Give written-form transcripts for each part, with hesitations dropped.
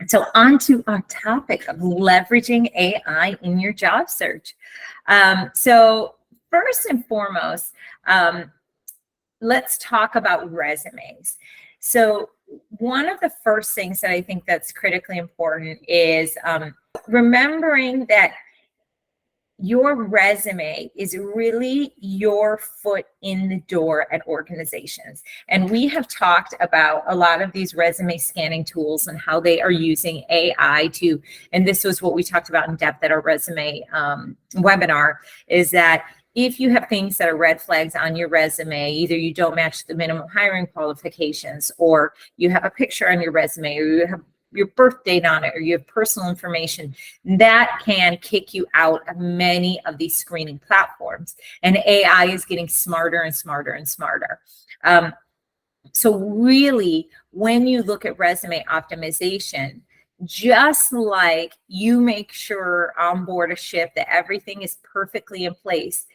So on to our topic of leveraging AI in your job search. So first and foremost, let's talk about resumes. So one of the first things that I think that's critically important is remembering that your resume is really your foot in the door at organizations. And we have talked about a lot of these resume scanning tools and how they are using AI to, and this was what we talked about in depth at our resume webinar, is that if you have things that are red flags on your resume, either you don't match the minimum hiring qualifications, or you have a picture on your resume, or you have your birth date on it, or you have personal information, that can kick you out of many of these screening platforms. And AI is getting smarter and smarter and smarter. So really, when you look at resume optimization, just like you make sure on board a ship that everything is perfectly in place,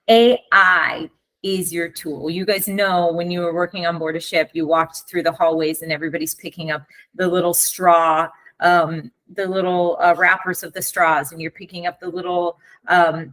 AI is your tool. You guys know when you were working on board a ship, you walked through the hallways and everybody's picking up the little straw, the little wrappers of the straws, and you're picking up the little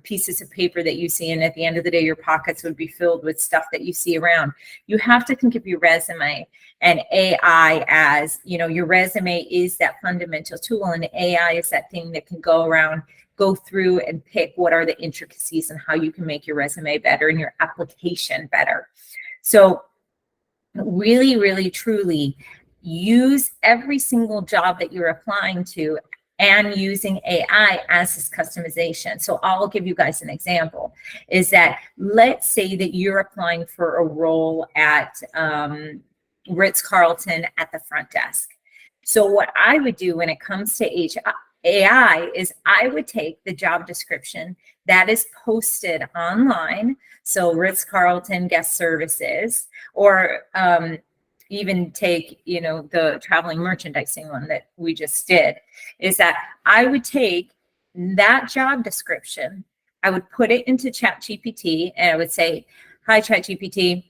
pieces of paper that you see. And at the end of the day, your pockets would be filled with stuff that you see around. You have to think of your resume and AI as, you know, your resume is that fundamental tool, and AI is that thing that can go through and pick what are the intricacies and how you can make your resume better and your application better. So really, really, truly use every single job that you're applying to and using AI as this customization. So I'll give you guys an example, is that let's say that you're applying for a role at Ritz-Carlton at the front desk. So what I would do when it comes to AI is I would take the job description that is posted online, so Ritz-Carlton guest services, or even take, you know, the traveling merchandising one that we just did, is that I would take that job description, I would put it into ChatGPT, and I would say, hi, ChatGPT,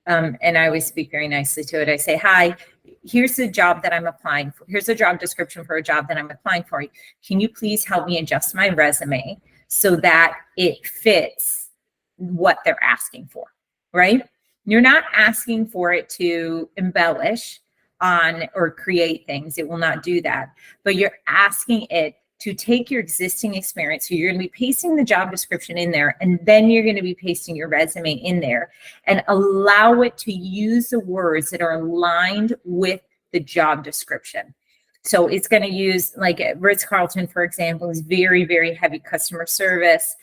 and I always speak very nicely to it. I say, hi, here's the job that I'm applying for. Here's a job description for a job that I'm applying for. Can you please help me adjust my resume so that it fits what they're asking for, right? You're not asking for it to embellish on or create things. It will not do that. But you're asking it to take your existing experience. So you're going to be pasting the job description in there, and then you're going to be pasting your resume in there, and allow it to use the words that are aligned with the job description. So it's going to use, like Ritz-Carlton, for example, is very, very heavy customer service,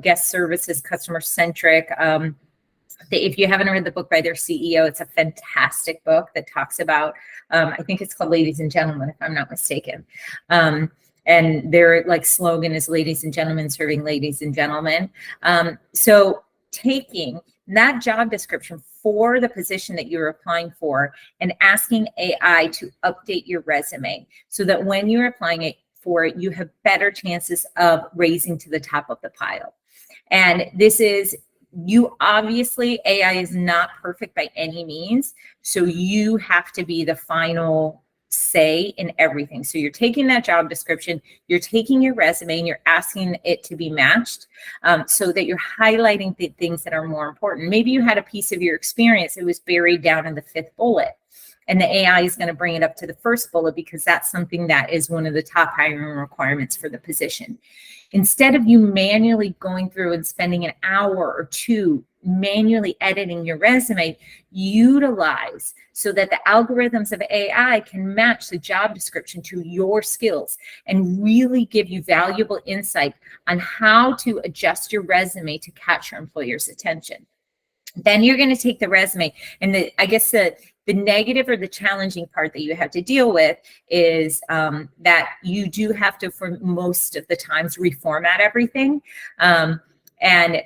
guest services, customer centric. If you haven't read the book by their CEO, it's a fantastic book that talks about, I think it's called Ladies and Gentlemen, if I'm not mistaken. And their like slogan is ladies and gentlemen serving ladies and gentlemen. So taking that job description for the position that you're applying for and asking AI to update your resume so that when you're applying for it, you have better chances of raising to the top of the pile. And this is, you obviously, AI is not perfect by any means. So you have to be the final say in everything. So you're taking that job description, you're taking your resume, and you're asking it to be matched so that you're highlighting the things that are more important. Maybe you had a piece of your experience, it was buried down in the 5th bullet, and the AI is going to bring it up to the 1st bullet because that's something that is one of the top hiring requirements for the position. Instead of you manually going through and spending an hour or two manually editing your resume, utilize so that the algorithms of AI can match the job description to your skills and really give you valuable insight on how to adjust your resume to catch your employer's attention. Then you're going to take the resume, and I guess the negative or the challenging part that you have to deal with is that you do have to, for most of the times, reformat everything. And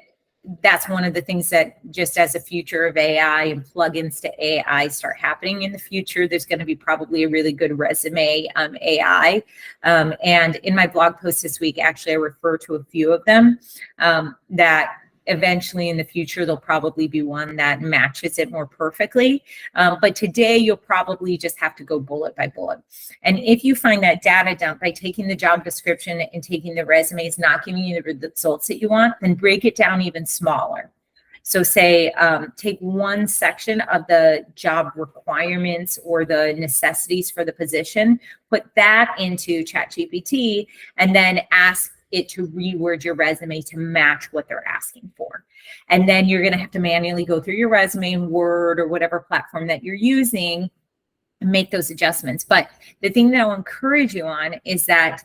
that's one of the things that, just as a future of AI and plugins to AI start happening in the future, there's going to be probably a really good resume AI. And in my blog post this week, actually, I refer to a few of them that eventually in the future, there'll probably be one that matches it more perfectly. But today you'll probably just have to go bullet by bullet. And if you find that data dump by taking the job description and taking the resume is not giving you the results that you want, then break it down even smaller. So say, take one section of the job requirements or the necessities for the position, put that into ChatGPT, and then ask it to reword your resume to match what they're asking for. And then you're going to have to manually go through your resume in Word or whatever platform that you're using and make those adjustments. But the thing that I'll encourage you on is that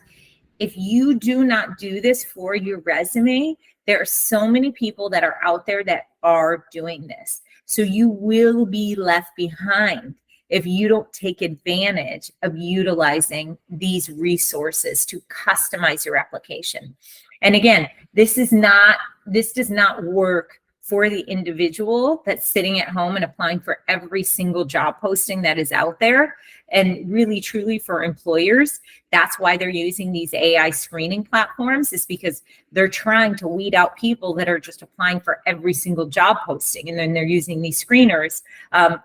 if you do not do this for your resume, there are so many people that are out there that are doing this. So you will be left behind if you don't take advantage of utilizing these resources to customize your application. And again, this does not work for the individual that's sitting at home and applying for every single job posting that is out there. And really, truly for employers, that's why they're using these AI screening platforms, is because they're trying to weed out people that are just applying for every single job posting. And then they're using these screeners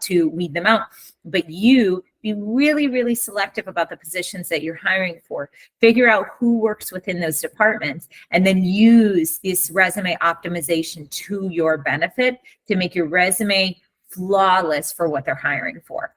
to weed them out. But you be really, really selective about the positions that you're hiring for. Figure out who works within those departments, and then use this resume optimization to your benefit to make your resume flawless for what they're hiring for.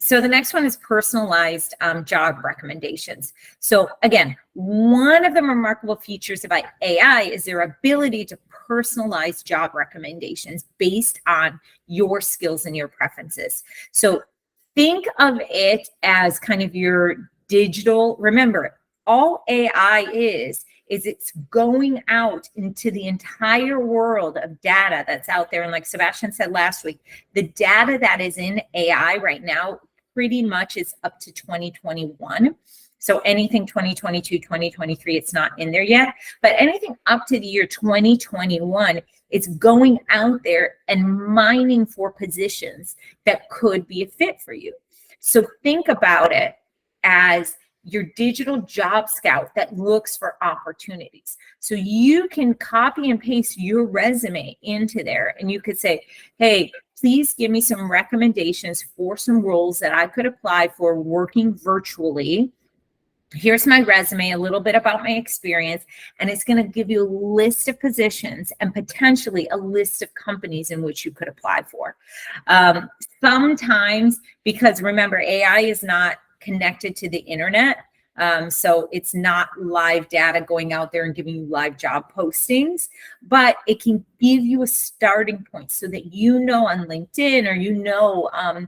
So the next one is personalized job recommendations. So again, one of the remarkable features about AI is their ability to personalize job recommendations based on your skills and your preferences. So think of it as kind of your digital, remember, all AI is it's going out into the entire world of data that's out there. And like Sebastian said last week, the data that is in AI right now pretty much is up to 2021. So anything 2022, 2023, it's not in there yet. But anything up to the year 2021, it's going out there and mining for positions that could be a fit for you. So think about it as your digital job scout that looks for opportunities. So you can copy and paste your resume into there, and you could say, hey, please give me some recommendations for some roles that I could apply for working virtually. Here's my resume, a little bit about my experience, and it's going to give you a list of positions and potentially a list of companies in which you could apply for. Sometimes, because remember, AI is not connected to the internet, so it's not live data going out there and giving you live job postings, but it can give you a starting point so that you know on LinkedIn, or you know on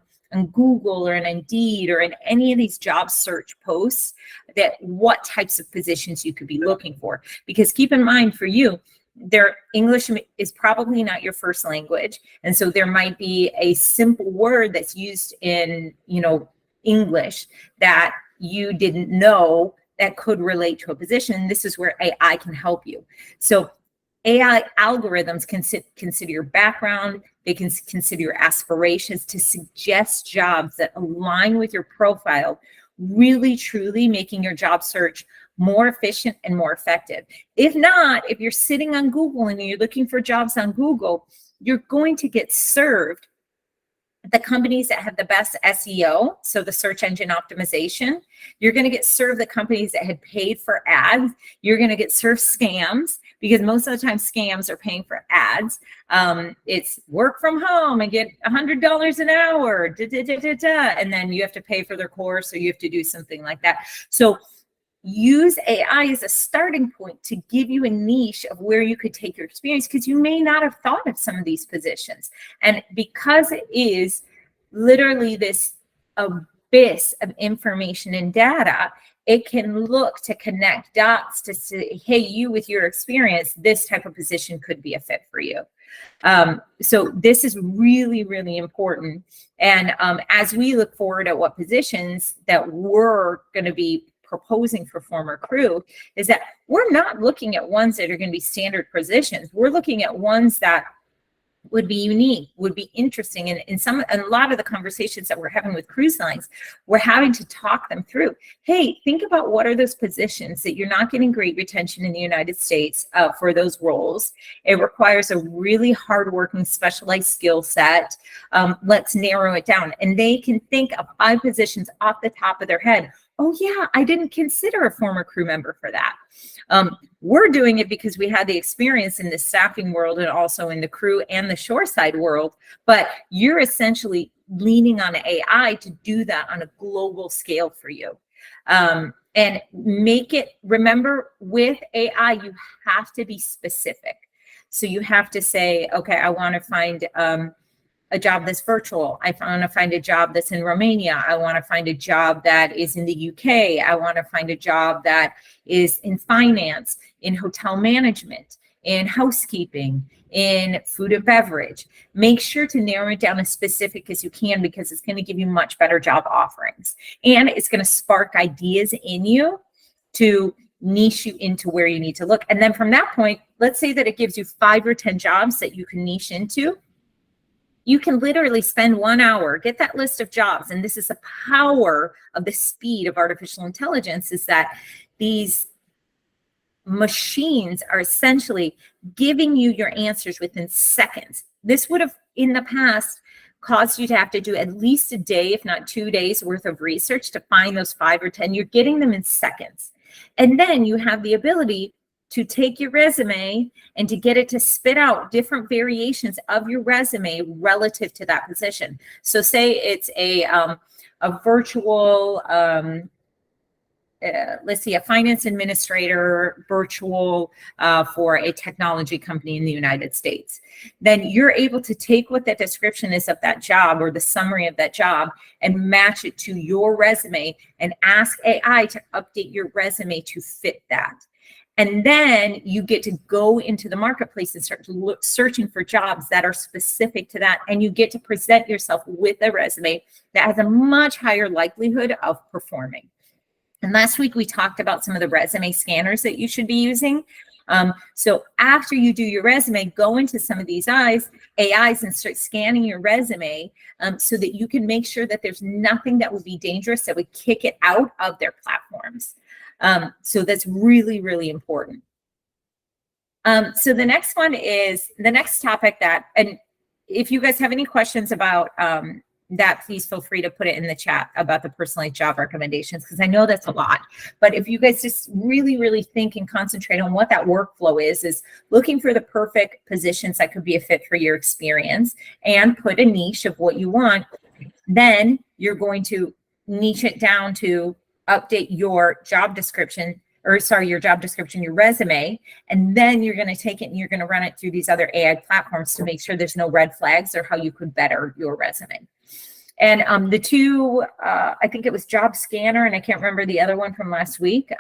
Google or in Indeed or in any of these job search posts, that what types of positions you could be looking for. Because keep in mind, for you, their English is probably not your first language, and so there might be a simple word that's used in English that you didn't know that could relate to a position. This is where AI can help you. So AI algorithms can consider your background, they can consider your aspirations to suggest jobs that align with your profile, really truly making your job search more efficient and more effective. If not, if you're sitting on Google and you're looking for jobs on Google, you're going to get served the companies that have the best SEO, so the search engine optimization. You're going to get served the companies that had paid for ads. You're going to get served scams, because most of the time scams are paying for ads. It's work from home and get $100 an hour, and then you have to pay for their course, or you have to do something like that. So use AI as a starting point to give you a niche of where you could take your experience, because you may not have thought of some of these positions. And because it is literally this abyss of information and data, it can look to connect dots to say, hey, you with your experience, this type of position could be a fit for you. So this is really, really important. And as we look forward at what positions that we're going to be proposing for former crew, is that we're not looking at ones that are going to be standard positions. We're looking at ones that would be unique, would be interesting. And a lot of the conversations that we're having with cruise lines, we're having to talk them through. Hey, think about what are those positions that you're not getting great retention in the United States for those roles. It requires a really hardworking, specialized skill set. Let's narrow it down. And they can think of 5 positions off the top of their head. Oh yeah, I didn't consider a former crew member for that. We're doing it because we had the experience in the staffing world and also in the crew and the shoreside world, but you're essentially leaning on AI to do that on a global scale for you. And remember, with AI, you have to be specific. So you have to say, okay, I want to find a job that's virtual. I want to find a job that's in Romania. I want to find a job that is in the UK. I want to find a job that is in finance, in hotel management, in housekeeping, in food and beverage. Make sure to narrow it down as specific as you can, because it's going to give you much better job offerings. And it's going to spark ideas in you to niche you into where you need to look. And then from that point, let's say that it gives you 5 or 10 jobs that you can niche into. You can literally spend 1 hour, get that list of jobs. And this is the power of the speed of artificial intelligence, is that these machines are essentially giving you your answers within seconds. This would have in the past caused you to have to do at least a day, if not 2 days worth of research to find those 5 or 10. You're getting them in seconds. And then you have the ability to take your resume and to get it to spit out different variations of your resume relative to that position. So say it's a virtual, let's see, a finance administrator virtual for a technology company in the United States. Then you're able to take what that description is of that job, or the summary of that job, and match it to your resume and ask AI to update your resume to fit that. And then you get to go into the marketplace and start to searching for jobs that are specific to that. And you get to present yourself with a resume that has a much higher likelihood of performing. And last week we talked about some of the resume scanners that you should be using. So after you do your resume, go into some of these AIs and start scanning your resume so that you can make sure that there's nothing that would be dangerous that would kick it out of their platforms. So that's really, really important. So the next one is the next topic and if you guys have any questions about that, please feel free to put it in the chat about the personalized job recommendations, because I know that's a lot. But if you guys just really, really think and concentrate on what that workflow is looking for the perfect positions that could be a fit for your experience and put a niche of what you want, then you're going to niche it down to update your job description, your resume, and then you're going to take it and you're going to run it through these other AI platforms to make sure there's no red flags or how you could better your resume. And the two, I think it was Job Scanner, and I can't remember the other one from last week.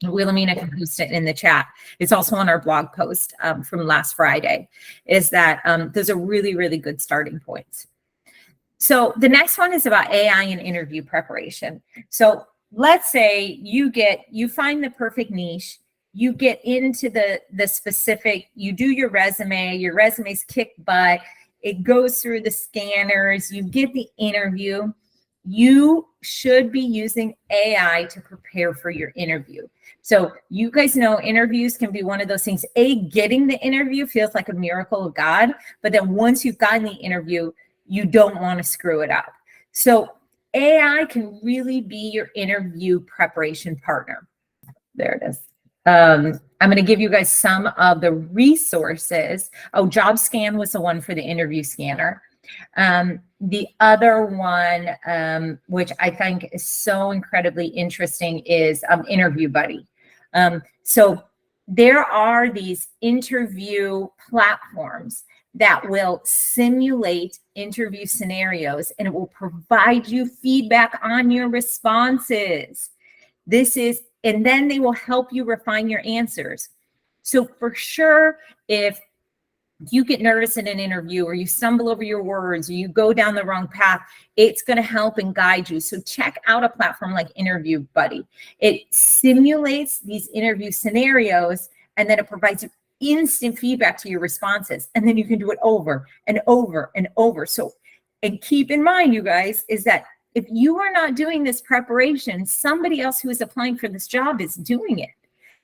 Wilhelmina can post it in the chat. It's also on our blog post from last Friday, is that those are really, really good starting points. So the next one is about AI and interview preparation. So let's say you find the perfect niche, you get into the specific, you do your resume's kick butt, it goes through the scanners, you get the interview. You should be using AI to prepare for your interview. So you guys know interviews can be one of those things. Getting the interview feels like a miracle of God, but then once you've gotten the interview, you don't want to screw it up. So AI can really be your interview preparation partner. There it is. I'm going to give you guys some of the resources. Oh, JobScan was the one for the interview scanner. The other one, which I think is so incredibly interesting, is Interview Buddy. So there are these interview platforms that will simulate interview scenarios, and it will provide you feedback on your responses. And then they will help you refine your answers. So for sure, if you get nervous in an interview, or you stumble over your words, or you go down the wrong path, it's going to help and guide you. So check out a platform like Interview Buddy. It simulates these interview scenarios, and then it provides instant feedback to your responses. And then you can do it over and over and over. So, and keep in mind, you guys, is that if you are not doing this preparation, somebody else who is applying for this job is doing it.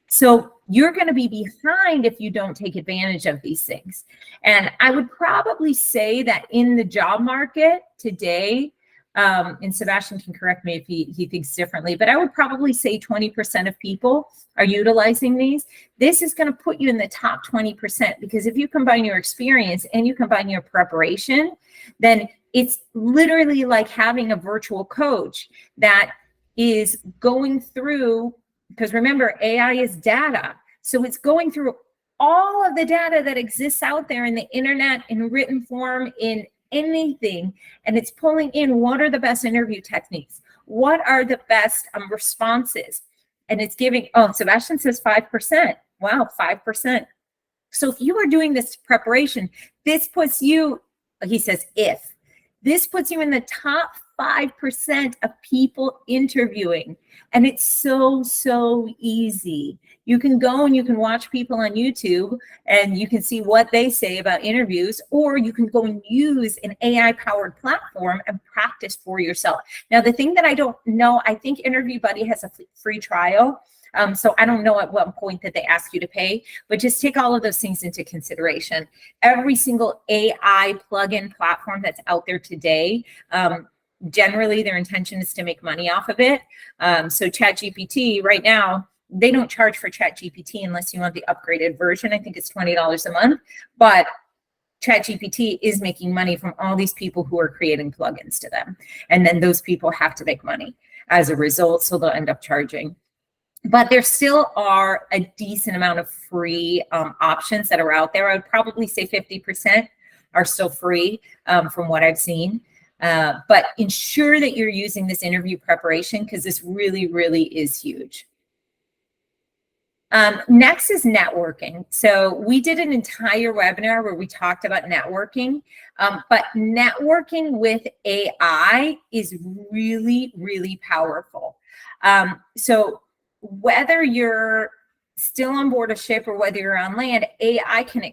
So you're going to be behind if you don't take advantage of these things. And I would probably say that in the job market today, and Sebastian can correct me if he thinks differently, but I would probably say 20% of people are utilizing these. This is going to put you in the top 20%, because if you combine your experience and you combine your preparation, then it's literally like having a virtual coach that is going through, because remember, AI is data. So it's going through all of the data that exists out there in the internet, in written form, in anything, and it's pulling in what are the best interview techniques, what are the best responses, and it's giving, oh, Sebastian says 5%. Wow, 5%. So if you are doing this preparation, this puts you, he says, if this puts you in the top 5% of people interviewing. And it's so easy. You can go and you can watch people on YouTube and you can see what they say about interviews, or you can go and use an AI powered platform and practice for yourself. Now, the thing that I don't know, I think Interview Buddy has a free trial. So I don't know at what point that they ask you to pay, but just take all of those things into consideration. Every single AI plugin platform that's out there today, generally their intention is to make money off of it. So ChatGPT right now, they don't charge for ChatGPT unless you want the upgraded version. I think it's $20 a month, but ChatGPT is making money from all these people who are creating plugins to them. And then those people have to make money as a result, so they'll end up charging. But there still are a decent amount of free options that are out there. I would probably say 50% are still free from what I've seen. But ensure that you're using this interview preparation, because this really is huge. Next is networking. So we did an entire webinar where we talked about networking, but networking with AI is really powerful. So whether you're still on board a ship or whether you're on land, AI can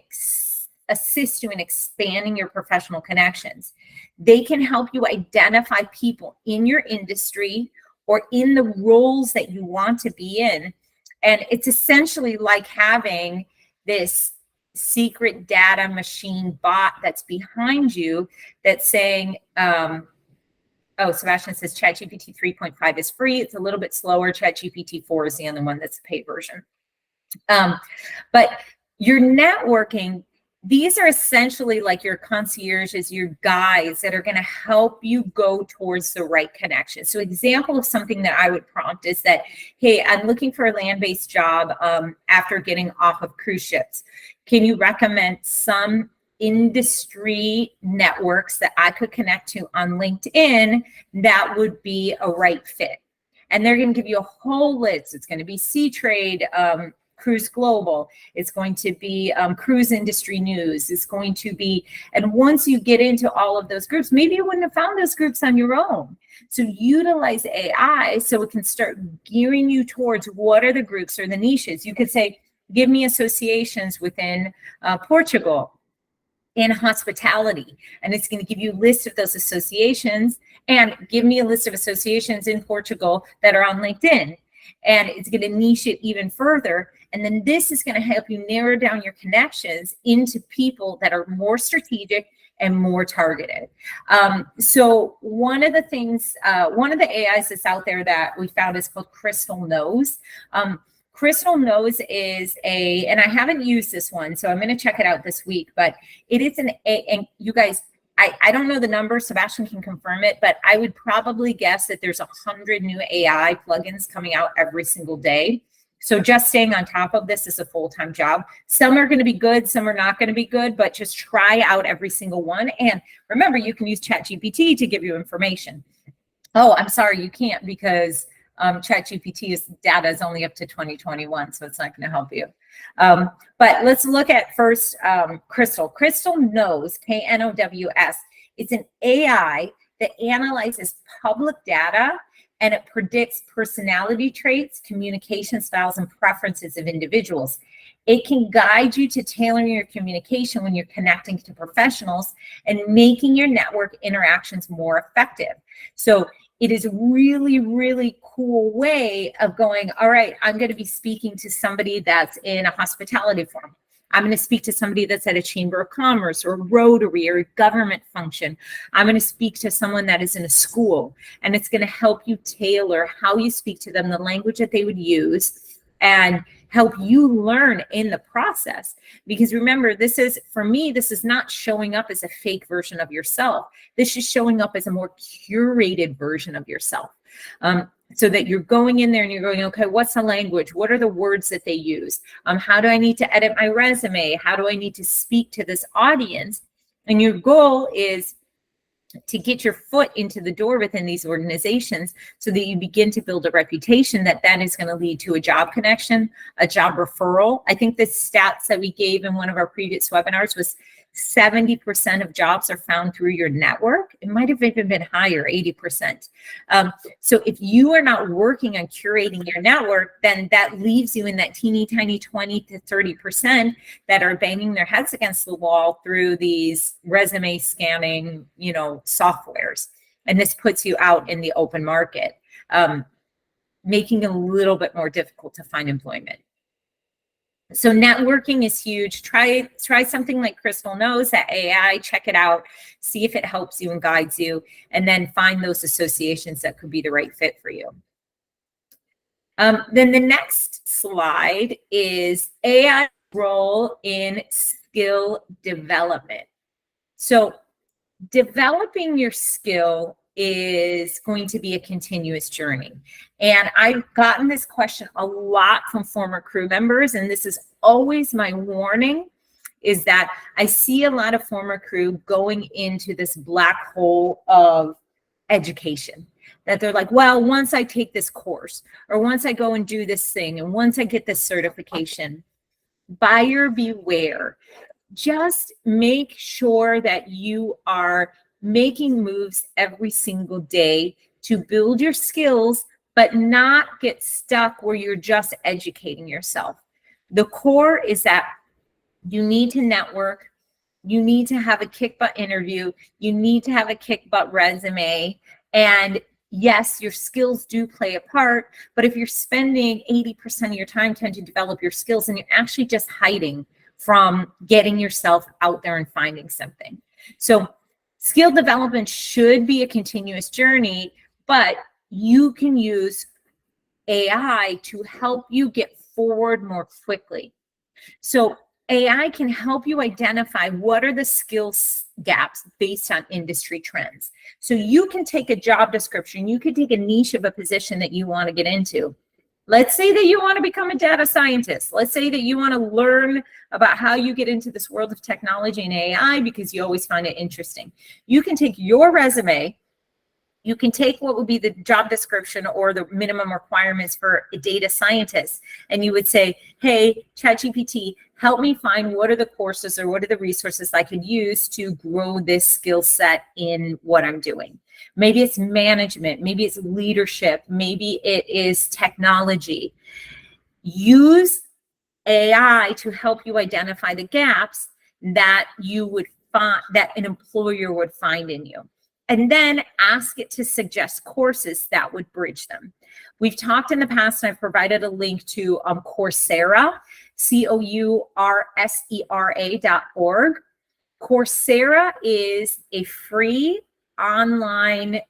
assist you in expanding your professional connections. They can help you identify people in your industry or in the roles that you want to be in. And it's essentially like having this secret data machine bot that's behind you that's saying, oh, Sebastian says ChatGPT 3.5 is free. It's a little bit slower. ChatGPT 4 is the only one that's a paid version. But your networking, these are essentially like your concierges, your guides that are going to help you go towards the right connection. So example of something that I would prompt is that, hey, I'm looking for a land-based job after getting off of cruise ships. Can you recommend some industry networks that I could connect to on LinkedIn that would be a right fit? And they're going to give you a whole list. It's going to be C-Trade, Cruise Global. It's going to be Cruise Industry News. It's going to be, and once you get into all of those groups, maybe you wouldn't have found those groups on your own. So utilize AI so it can start gearing you towards what are the groups or the niches. You could say, give me associations within Portugal in hospitality, and it's going to give you a list of those associations, and give me a list of associations in Portugal that are on LinkedIn, and it's going to niche it even further. And then this is going to help you narrow down your connections into people that are more strategic and more targeted. So one of the things, one of the AIs that's out there that we found is called Crystal Knows. Crystal Knows is and I haven't used this one, so I'm going to check it out this week, but it is and you guys, I don't know the number, Sebastian can confirm it, but I would probably guess that there's 100 new AI plugins coming out every single day. So just staying on top of this is a full-time job. Some are going to be good, some are not going to be good, but just try out every single one. And remember, you can use ChatGPT to give you information. Oh, I'm sorry, you can't, because ChatGPT's data is only up to 2021, so it's not going to help you. But let's look at first Crystal. Crystal Knows, K-N-O-W-S. It's an AI that analyzes public data, and it predicts personality traits, communication styles, and preferences of individuals. It can guide you to tailoring your communication when you're connecting to professionals and making your network interactions more effective. So it is a really, really cool way of going, all right, I'm going to be speaking to somebody that's in a hospitality firm. I'm going to speak to somebody that's at a chamber of commerce or Rotary or a government function. I'm going to speak to someone that is in a school, and it's going to help you tailor how you speak to them, the language that they would use, and help you learn in the process. Because remember, this is, for me, this is not showing up as a fake version of yourself. This is showing up as a more curated version of yourself. So that you're going in there and you're going, okay, what's the language? What are the words that they use? How do I need to edit my resume? How do I need to speak to this audience? And your goal is to get your foot into the door within these organizations so that you begin to build a reputation that then is going to lead to a job connection, a job referral. I think the stats that we gave in one of our previous webinars was 70% of jobs are found through your network. It might have even been higher, 80%. So if you are not working on curating your network, then that leaves you in that teeny tiny 20 to 30% that are banging their heads against the wall through these resume scanning, softwares. And this puts you out in the open market, making it a little bit more difficult to find employment. So networking is huge. Try something like Crystal Knows, that AI, check it out, see if it helps you and guides you, and then find those associations that could be the right fit for you. Then the next slide is AI role in skill development. So developing your skill is going to be a continuous journey. And I've gotten this question a lot from former crew members, and this is always my warning, is that I see a lot of former crew going into this black hole of education. That they're like, well, once I take this course, or once I go and do this thing, and once I get this certification, buyer beware. Just make sure that you are making moves every single day to build your skills, but not get stuck where you're just educating yourself. The core is that you need to network, you need to have a kick butt interview, you need to have a kick butt resume, and yes, your skills do play a part, but if you're spending 80% of your time trying to develop your skills and you're actually just hiding from getting yourself out there and finding something. So skill development should be a continuous journey, but you can use AI to help you get forward more quickly. So AI can help you identify what are the skills gaps based on industry trends. So you can take a job description, you could take a niche of a position that you want to get into. Let's say that you want to become a data scientist. Let's say that you want to learn about how you get into this world of technology and AI because you always find it interesting. You can take your resume, you can take what would be the job description or the minimum requirements for a data scientist, and you would say, hey, ChatGPT, help me find what are the courses or what are the resources I could use to grow this skill set in what I'm doing. Maybe it's management, maybe it's leadership, maybe it is technology. Use AI to help you identify the gaps that you would find, that an employer would find in you. And then ask it to suggest courses that would bridge them. We've talked in the past, and I've provided a link to Coursera, Coursera.org. Coursera is a free online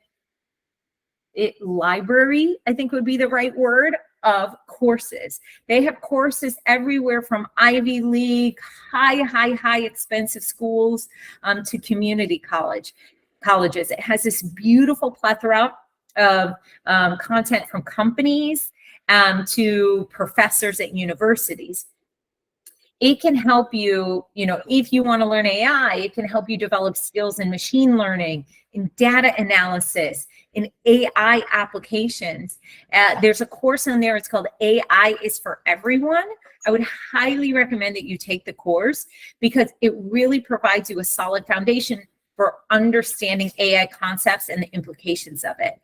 library, I think would be the right word, of courses. They have courses everywhere from Ivy League, high expensive schools to community colleges. It has this beautiful plethora of content from companies to professors at universities. It can help you, if you want to learn AI, it can help you develop skills in machine learning, in data analysis, in AI applications. There's a course on there, it's called AI is for Everyone. I would highly recommend that you take the course because it really provides you a solid foundation for understanding AI concepts and the implications of it.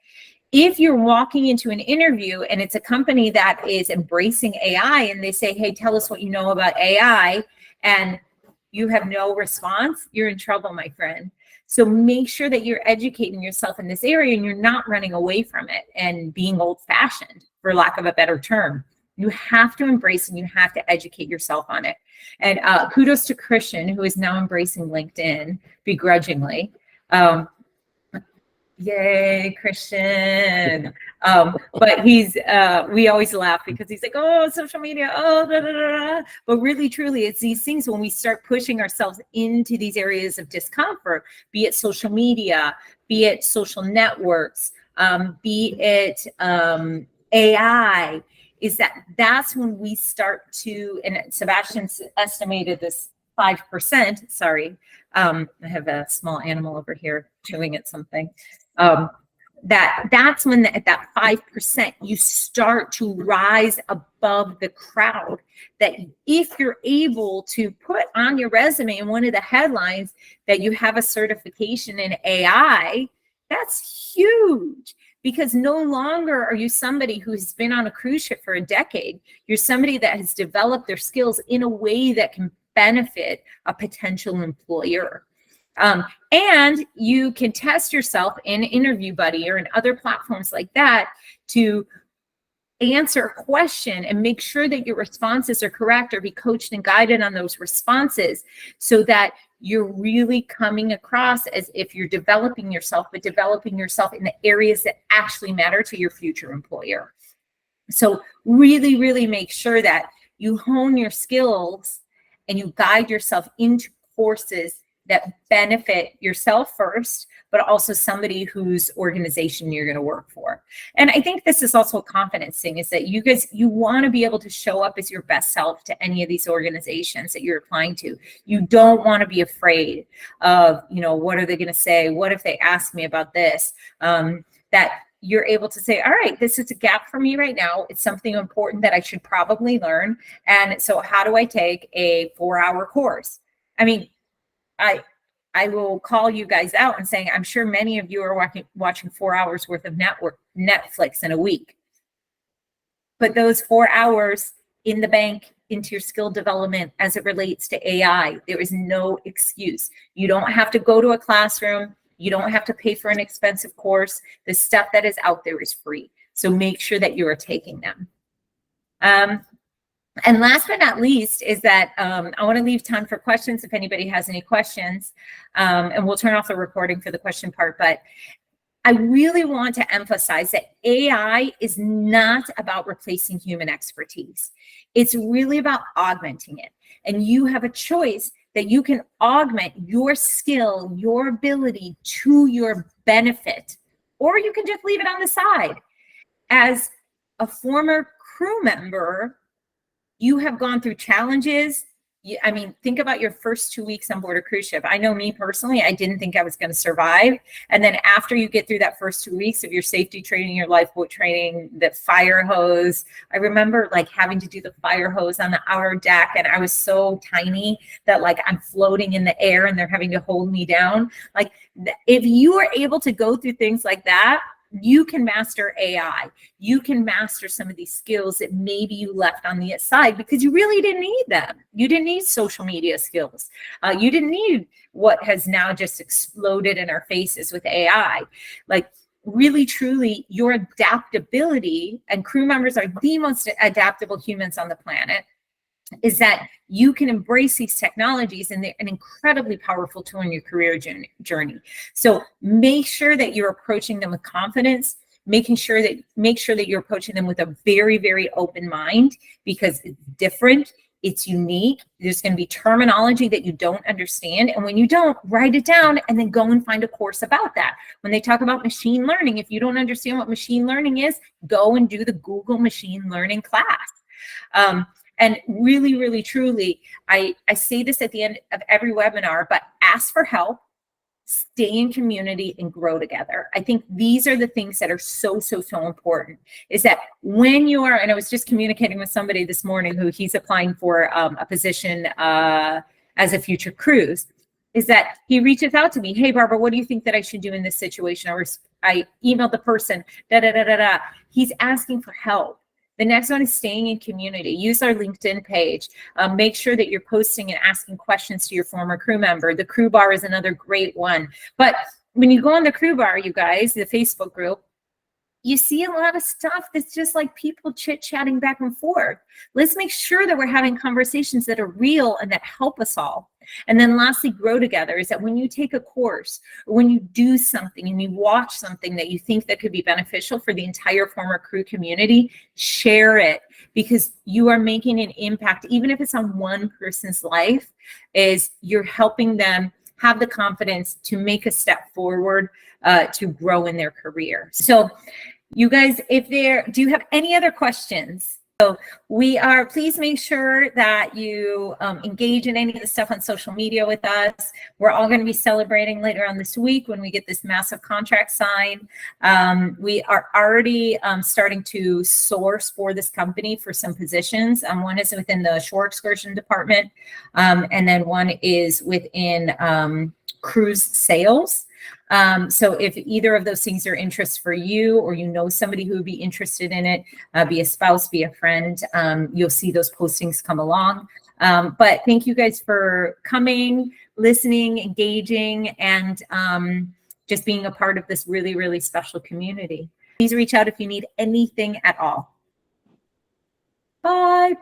if you're walking into an interview and it's a company that is embracing AI and they say, hey, tell us what you know about AI, and you have no response, you're in trouble, my friend. So make sure that you're educating yourself in this area and you're not running away from it and being old-fashioned, for lack of a better term. You have to embrace and you have to educate yourself on it. And kudos to Christian, who is now embracing LinkedIn begrudgingly. Yay, Christian. But we always laugh because he's like, oh, social media, oh, da, da, da, da. But really, truly, it's these things when we start pushing ourselves into these areas of discomfort, be it social media, be it social networks, be it AI, that's when we start to, and Sebastian estimated this 5%, sorry, I have a small animal over here chewing at something. That's when at that 5% you start to rise above the crowd. That if you're able to put on your resume in one of the headlines that you have a certification in AI, that's huge. Because no longer are you somebody who's been on a cruise ship for a decade. You're somebody that has developed their skills in a way that can benefit a potential employer. And you can test yourself in Interview Buddy or in other platforms like that to answer a question and make sure that your responses are correct, or be coached and guided on those responses, so that you're really coming across as if you're developing yourself, but developing yourself in the areas that actually matter to your future employer. So really, really make sure that you hone your skills and you guide yourself into courses that benefit yourself first, but also somebody whose organization you're going to work for. And I think this is also a confidence thing, is that you want to be able to show up as your best self to any of these organizations that you're applying to. You don't want to be afraid of, what are they going to say? What if they ask me about this? That you're able to say, all right, this is a gap for me right now. It's something important that I should probably learn. And so how do I take a 4-hour course? I mean, I will call you guys out and saying, I'm sure many of you are watching 4 hours worth of Netflix in a week. But those 4 hours in the bank into your skill development as it relates to AI, there is no excuse. You don't have to go to a classroom. You don't have to pay for an expensive course. The stuff that is out there is free. So make sure that you are taking them. And last but not least is that I want to leave time for questions if anybody has any questions, and we'll turn off the recording for the question part. But I really want to emphasize that AI is not about replacing human expertise. It's really about augmenting it. And you have a choice that you can augment your skill, your ability to your benefit, or you can just leave it on the side. As a former crew member, you have gone through challenges. I mean, think about your first 2 weeks on board a cruise ship. I know me personally, I didn't think I was going to survive. And then after you get through that first 2 weeks of your safety training, your lifeboat training, the fire hose, I remember having to do the fire hose on the outer deck. And I was so tiny that I'm floating in the air and they're having to hold me down. If you are able to go through things like that, you can master AI. You can master some of these skills that maybe you left on the side because you really didn't need them. You didn't need social media skills. You didn't need what has now just exploded in our faces with AI. Really, truly, your adaptability, and crew members are the most adaptable humans on the planet, is that you can embrace these technologies, and they're an incredibly powerful tool in your career journey. So make sure that you're approaching them with confidence, make sure that you're approaching them with a very, very open mind, because it's different, it's unique. There's going to be terminology that you don't understand. And when you don't, write it down and then go and find a course about that. When they talk about machine learning, if you don't understand what machine learning is, go and do the Google machine learning class. And really, really, truly, I say this at the end of every webinar, but ask for help, stay in community, and grow together. I think these are the things that are so, so, so important, is that when you are, and I was just communicating with somebody this morning who he's applying for a position as a future cruise, is that he reaches out to me, hey, Barbara, what do you think that I should do in this situation? I emailed the person, da da da da da. He's asking for help. The next one is staying in community. Use our LinkedIn page. Make sure that you're posting and asking questions to your former crew member. The crew bar is another great one. But when you go on the crew bar, you guys, the Facebook group, you see a lot of stuff that's just like people chit-chatting back and forth. Let's make sure that we're having conversations that are real and that help us all. And then lastly, grow together, is that when you take a course or when you do something and you watch something that you think that could be beneficial for the entire former crew community, share it, because you are making an impact. Even if it's on one person's life, is you're helping them have the confidence to make a step forward to grow in their career. So you guys, do you have any other questions? So please make sure that you engage in any of the stuff on social media with us. We're all going to be celebrating later on this week when we get this massive contract signed. We are already starting to source for this company for some positions. One is within the shore excursion department, and then one is within cruise sales. So if either of those things are interest for you, or you know somebody who would be interested in it, be a spouse, be a friend, you'll see those postings come along. But thank you guys for coming, listening, engaging, and just being a part of this really, really special community. Please reach out if you need anything at all. Bye.